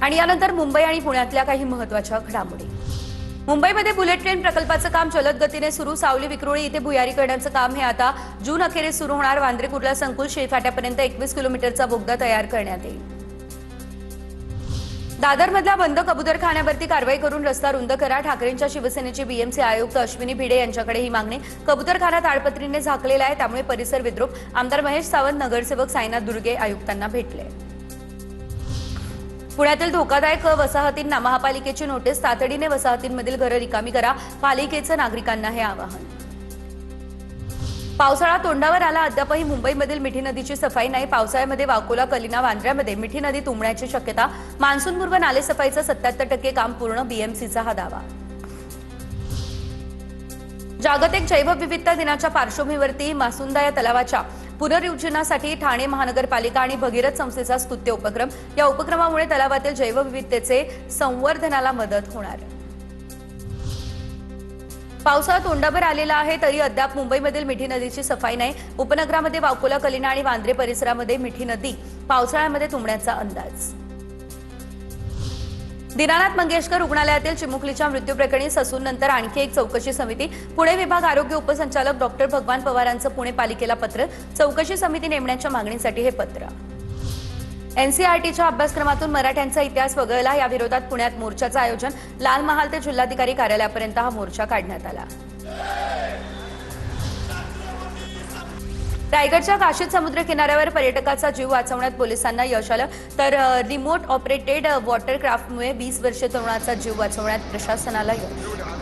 आणि यानंतर मुंबई आणि पुण्यातल्या काही महत्त्वाच्या घडामोडी। मुंबईमध्ये बुलेट ट्रेन प्रकल्पाचं काम जलद गतीने सुरू। सावली विक्रोळी इथे भुयारी करण्याचं काम हे आता जून अखेरीस सुरू होणार। वांद्रे कुर्ला संकुल शेळफाट्यापर्यंत 21 किलोमीटरचा बोगदा तयार करण्यात येईल। दादरमधल्या बंद कबूतरखान्यावरती कारवाई करून रस्ता रुंद करा। ठाकरेंच्या शिवसेनेचे बीएमसी आयुक्त अश्विनी भिडे यांच्याकडे ही मागणी। कबूतरखाना ताडपत्रीने झाकलेला आहे, त्यामुळे परिसर विद्रूप। आमदार महेश सावंत, नगरसेवक साईनाथ दुर्गे आयुक्तांना भेटले। पुण्यातील धोकादायक वसाहतींना महापालिकेची नोटीस। तातडीने वसाहतींमधील घरं रिकामी करा, पालिकेचं नागरिकांना हे आवाहन। पावसाळा तोंडावर आला, अद्यापही मुंबईमधील मिठी नदीची सफाई नाही। पावसाळ्यामध्ये वाकोला, कलिना, वांद्र्यामध्ये मिठी नदी तुंबण्याची शक्यता। मान्सूनपूर्व नालेसफाईचं 77% काम पूर्ण, बीएमसीचा हा दावा। जागतिक जैवविविधता दिनाच्या पार्श्वभूमीवरती मासुंदा या तलावाच्या पुनरुज्जीवनासाठी ठाणे महानगरपालिका आणि भगीरथ संस्थेचा स्तुत्य उपक्रम। या उपक्रमामुळे तलावातील जैवविविधतेचे संवर्धनाला मदत होणार। पावसाळा तोंडावर आलेला आहे, तरी अद्याप मुंबईमधील मिठी नदीची सफाई नाही। उपनगरामध्ये वाकोला, कलिना आणि वांद्रे परिसरामध्ये मिठी नदी पावसाळ्यामध्ये तुंबण्याचा अंदाज। दीनानाथ मंगेशकर रुग्णालयातील चिमुकलीच्या मृत्यूप्रकरणी ससूननंतर आणखी एक चौकशी समिती। पुणे विभाग आरोग्य उपसंचालक डॉक्टर भगवान पवारांचं पुणे पालिकेला पत्र। चौकशी समिती नेमण्याच्या मागणीसाठी हे पत्र। एनसीईआरटीच्या अभ्यासक्रमातून मराठ्यांचा इतिहास वगळला, या विरोधात पुण्यात मोर्चाचं आयोजन। लाल महाल ते जिल्हाधिकारी कार्यालयापर्यंत हा मोर्चा काढण्यात आला। रायगडच्या काशीद समुद्र किनाऱ्यावर पर्यटकाचा जीव वाचवण्यात पोलिसांना यश आलं, तर रिमोट ऑपरेटेड वॉटरक्राफ्टमुळे 20 वर्षीय तरुणाचा जीव वाचवण्यात प्रशासनाला यश।